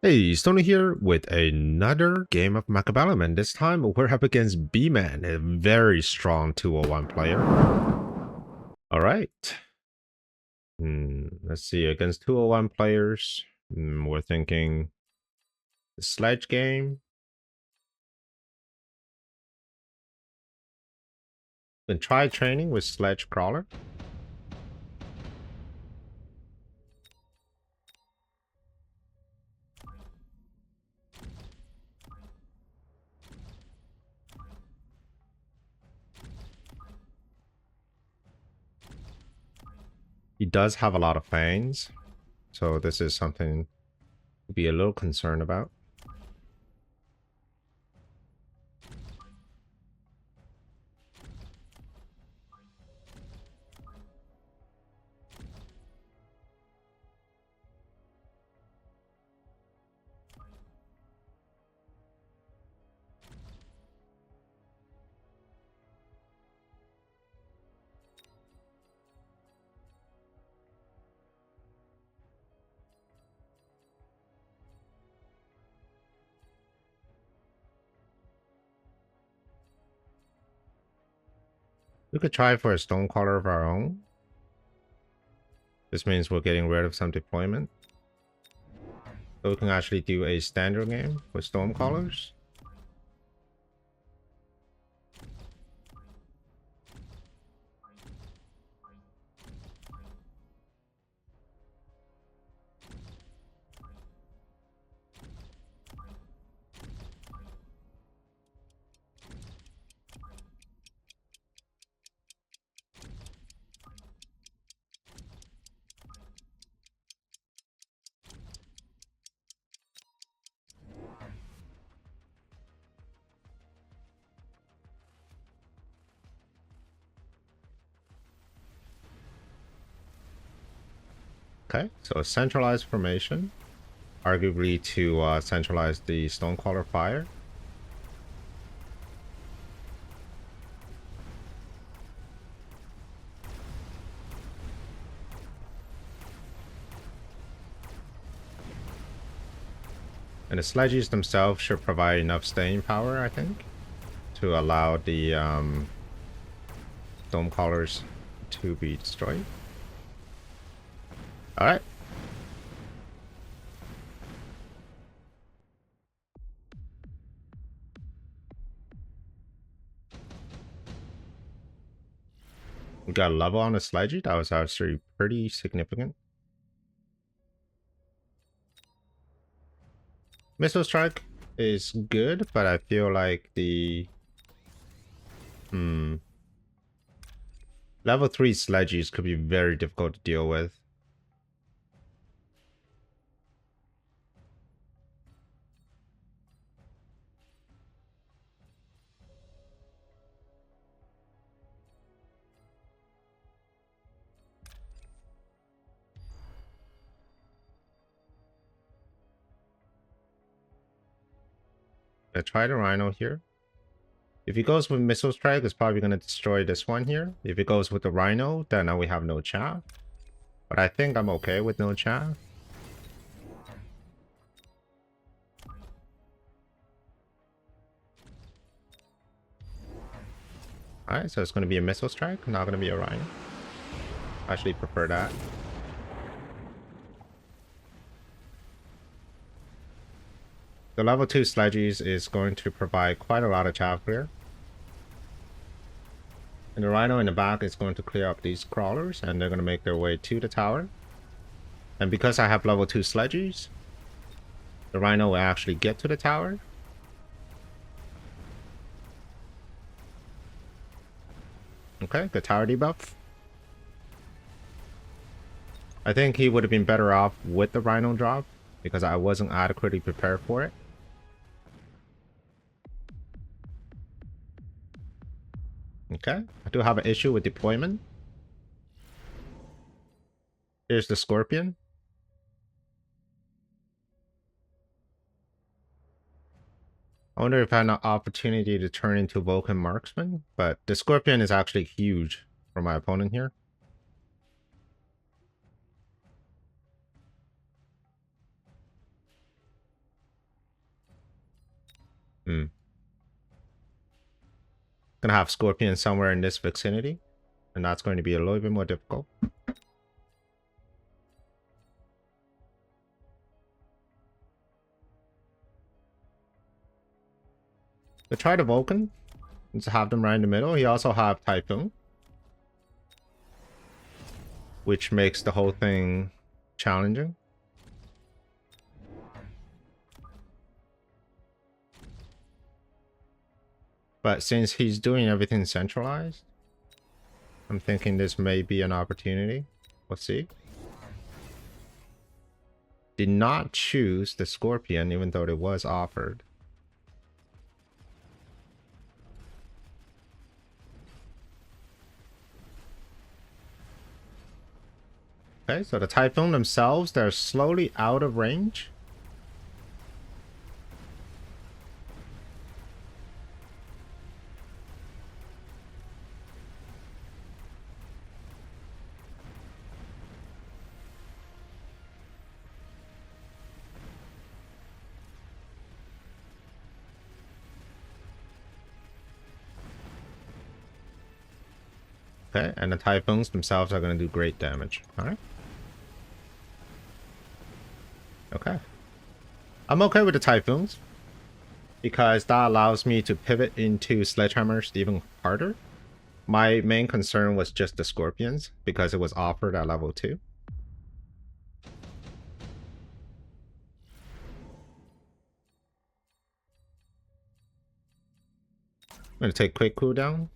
Hey, Stoney here with another game of Mechabellum, and this time we're up against B-Man, a very strong 201 player. Alright. Let's see, against 201 players, we're thinking the sledge game. Then try training with sledge crawler. He does have a lot of fangs, so this is something to be a little concerned about. We could try for a Stonecaller of our own. This means we're getting rid of some deployment. So we can actually do a standard game with Stormcallers. Okay, so a centralized formation, arguably to centralize the Stonecaller fire. And the sledges themselves should provide enough staying power, I think, to allow the Stonecallers to be destroyed. Alright. We got a level on the sledge. That was actually pretty significant. Missile strike is good, but I feel like the level 3 sledges could be very difficult to deal with. I try the Rhino here. If he goes with Missile Strike, it's probably going to destroy this one here. If it goes with the Rhino, then now we have no chaff. But I think I'm okay with no chaff. Alright, so it's going to be a Missile Strike, not going to be a Rhino. I actually prefer that. The level 2 sledges is going to provide quite a lot of chaff clear. And the Rhino in the back is going to clear up these crawlers, and they're going to make their way to the tower. And because I have level 2 sledges, the Rhino will actually get to the tower. Okay, the tower debuff. I think he would have been better off with the Rhino drop because I wasn't adequately prepared for it. Okay, I do have an issue with deployment. Here's the Scorpion. I wonder if I had an opportunity to turn into Vulcan Marksman, but the Scorpion is actually huge for my opponent here. Hmm. Gonna have Scorpion somewhere in this vicinity, and that's going to be a little bit more difficult. But try the Vulcan. Let's have them right in the middle. He also have Typhoon, which makes the whole thing challenging. But since he's doing everything centralized, I'm thinking this may be an opportunity. We'll see. Did not choose the Scorpion, even though it was offered. Okay, so the Typhoon themselves, they're slowly out of range. Okay, and the Typhoons themselves are going to do great damage. Alright. Okay. I'm okay with the Typhoons, because that allows me to pivot into Sledgehammers even harder. My main concern was just the Scorpions, because it was offered at level 2. I'm going to take quick cooldown. I'm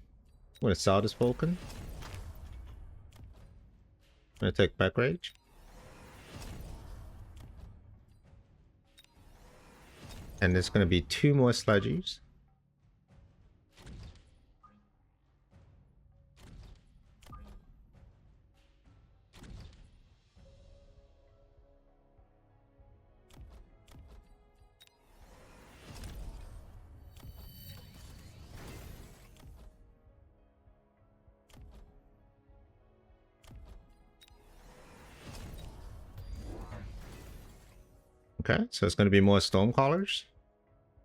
going to sell this Vulcan. I'm going to take back rage. And there's going to be 2 more Sledgies. Okay, so it's going to be more Stormcallers.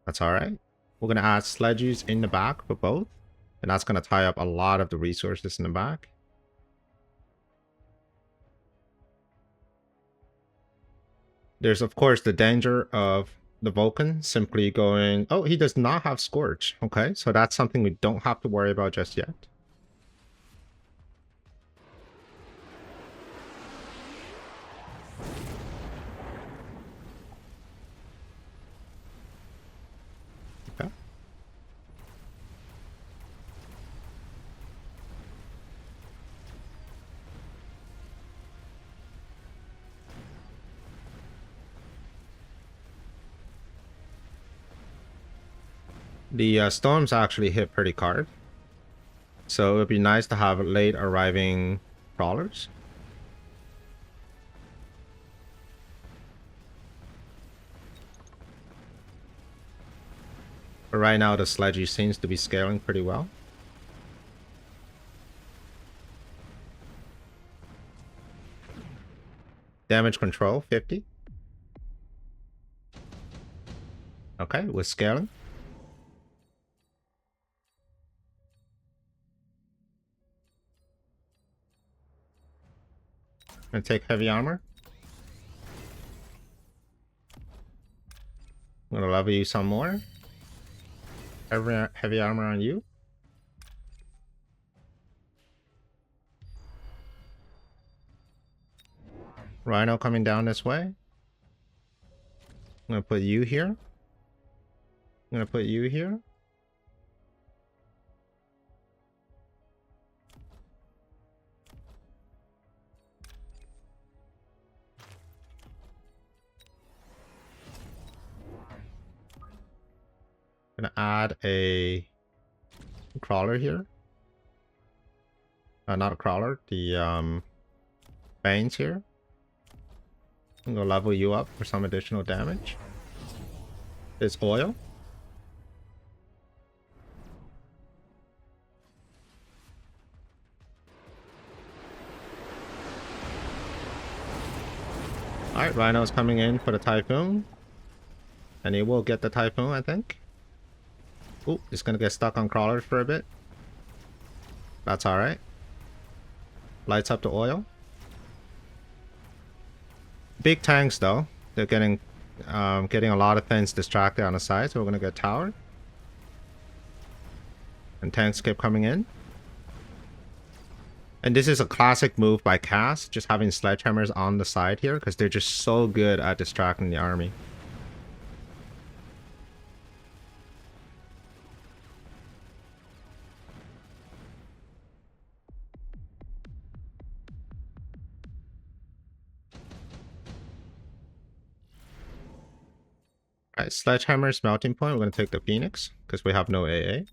That's alright. We're going to add Sledgies in the back for both. And that's going to tie up a lot of the resources in the back. There's, of course, the danger of the Vulcan simply going... Oh, he does not have Scorch. Okay, so that's something we don't have to worry about just yet. Okay. The storms actually hit pretty hard. So it would be nice to have late arriving crawlers. But right now the Sledgy seems to be scaling pretty well. Damage control 50. Okay, we're scaling. Gonna take heavy armor. I'm gonna level you some more. Heavy armor on you. Rhino coming down this way. I'm gonna put you here. I'm gonna put you here. Gonna add a crawler here. Not a crawler, the Banes here. I'm gonna level you up for some additional damage. There's oil. Alright, Rhino's coming in for the Typhoon. And he will get the Typhoon, I think. Ooh, it's gonna get stuck on crawlers for a bit. That's alright. Lights up the oil. Big tanks though. They're getting a lot of things distracted on the side, so we're gonna get tower. And tanks keep coming in. And this is a classic move by Cass, just having sledgehammers on the side here, because they're just so good at distracting the army. Alright, sledgehammer's melting point. We're going to take the Phoenix, because we have no AA.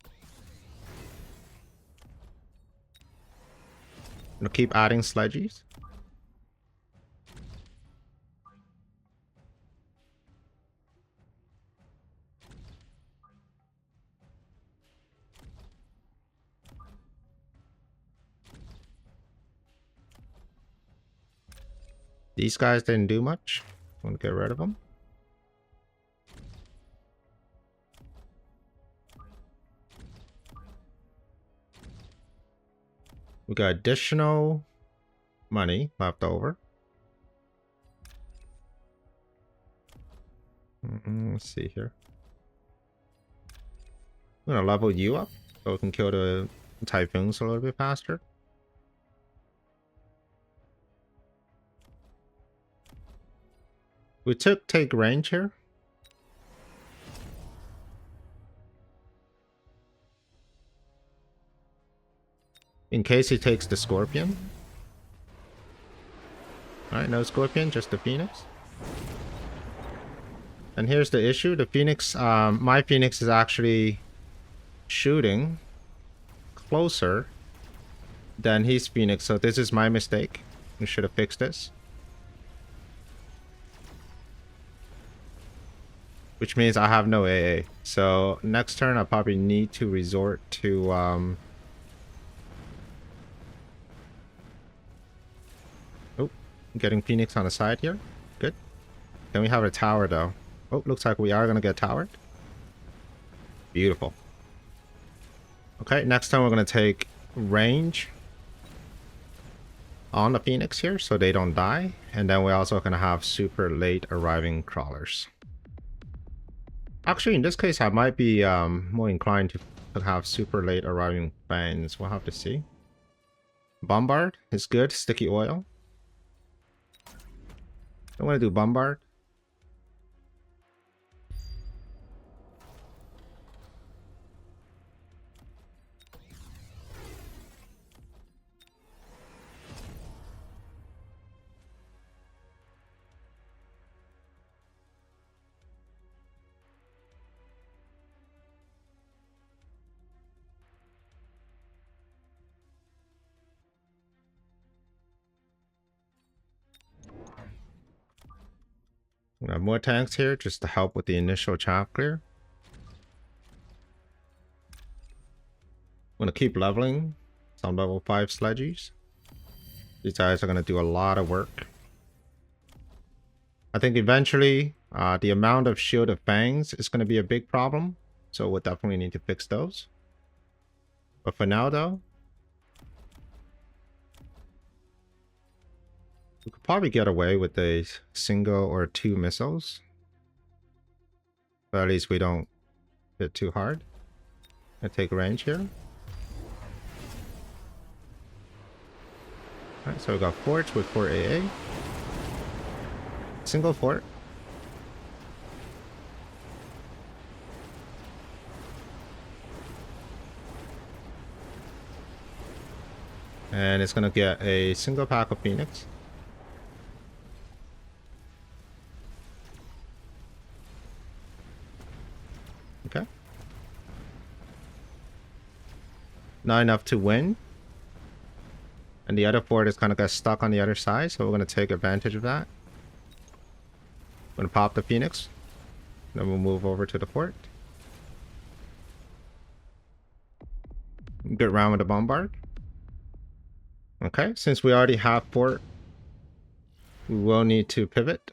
We'll keep adding sledgies. These guys didn't do much. I'm going to get rid of them. We got additional money left over. Let's see here. I'm going to level you up so we can kill the typhoons a little bit faster. We take range here. In case he takes the Scorpion. Alright, no Scorpion, just the Phoenix. And here's the issue. The Phoenix, my Phoenix is actually shooting closer than his Phoenix. So this is my mistake. We should have fixed this. Which means I have no AA. So next turn I probably need to resort to oh, getting Phoenix on the side here. Good. Then we have a tower though. Oh, looks like we are gonna get towered. Beautiful. Okay, next time we're gonna take range on the Phoenix here so they don't die. And then we're also gonna have super late arriving crawlers. Actually, in this case, I might be more inclined to have super late arriving fans. We'll have to see. Bombard is good. Sticky oil. I want to do Bombard. We have more tanks here just to help with the initial chop clear. I'm going to keep leveling some level 5 sledgies. These guys are going to do a lot of work. I think eventually the amount of shielded fangs is going to be a big problem. So we'll definitely need to fix those. But for now though, we could probably get away with a single or 2 missiles. But at least we don't hit too hard. I take range here. Alright, so we got forts with 4 AA. Single fort. And it's gonna get a single pack of Phoenix. Okay. Not enough to win. And the other fort is kind of got stuck on the other side, so we're going to take advantage of that. I'm going to pop the Phoenix. Then we'll move over to the fort. Good round with the Bombard. Okay, since we already have fort, we will need to pivot.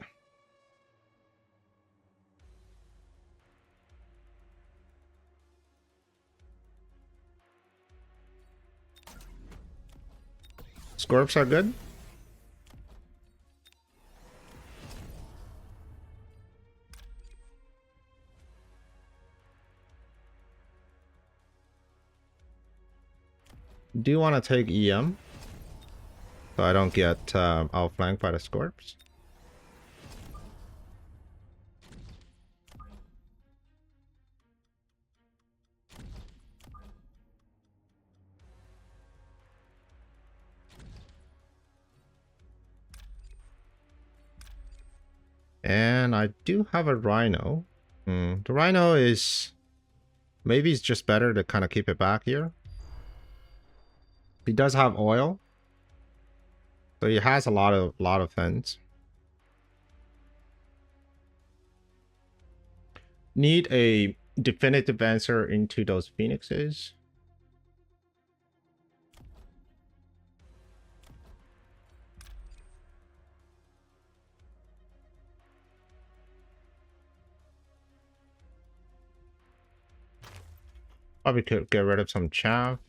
Scorps are good. Do you want to take EM? So I don't get outflanked by the Scorps. And I do have a Rhino. The Rhino is... Maybe it's just better to kind of keep it back here. He does have oil. So he has a lot of things. Need a definitive answer into those Phoenixes. Probably could get rid of some chaff.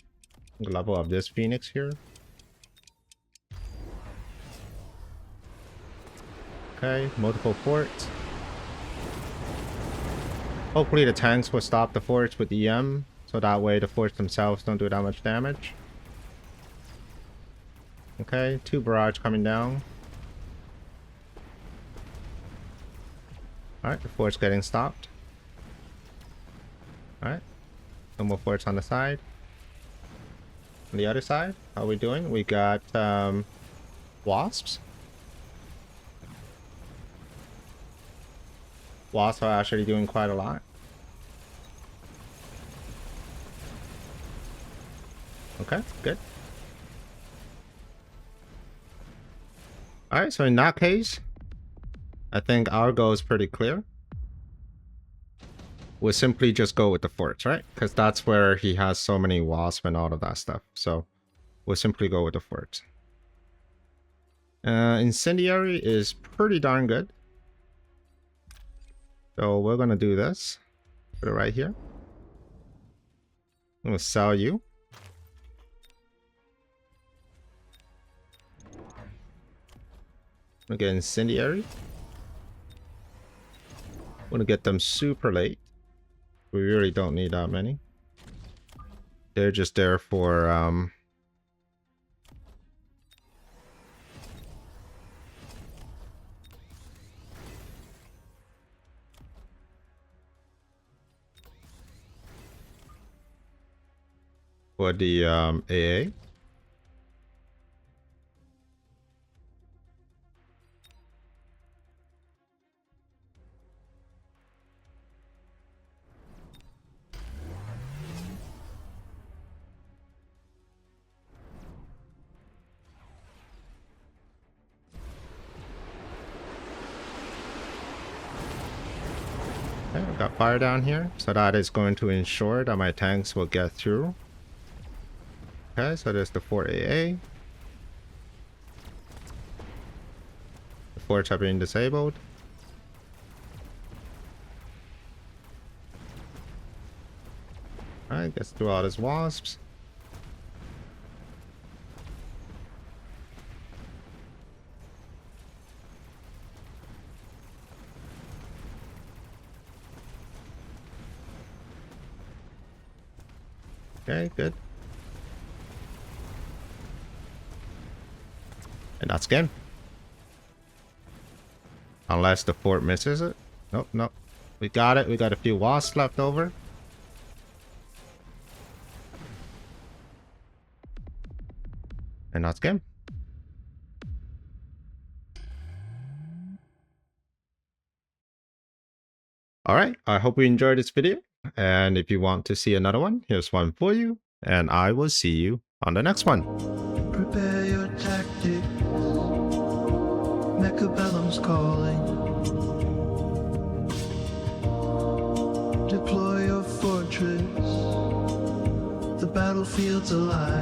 Level up this Phoenix here. Okay, multiple forts. Hopefully the tanks will stop the forts with EM, so that way the forts themselves don't do that much damage. Okay, 2 barrage coming down. Alright, the fort's getting stopped. Alright. No more forts on the side. On the other side, how are we doing? We got wasps. Wasps are actually doing quite a lot. Okay, good. Alright, so in that case, I think our goal is pretty clear. We'll simply just go with the forts, right? Because that's where he has so many wasps and all of that stuff. So we'll simply go with the forts. Incendiary is pretty darn good. So we're going to do this. Put it right here. I'm going to sell you. I'm going to get Incendiary. I'm going to get them super late. We really don't need that many. They're just there for the AA. Okay, I've got fire down here, so that is going to ensure that my tanks will get through. Okay, so there's the 4 AA. The forts are being disabled. Alright, gets through all his wasps. Okay, good. And that's game. Unless the fort misses it. Nope, nope. We got it. We got a few wasps left over. And that's game. Alright, I hope you enjoyed this video. And if you want to see another one, here's one for you. And I will see you on the next one. Prepare your tactics. Mechabellum's calling. Deploy your fortress. The battlefield's alive.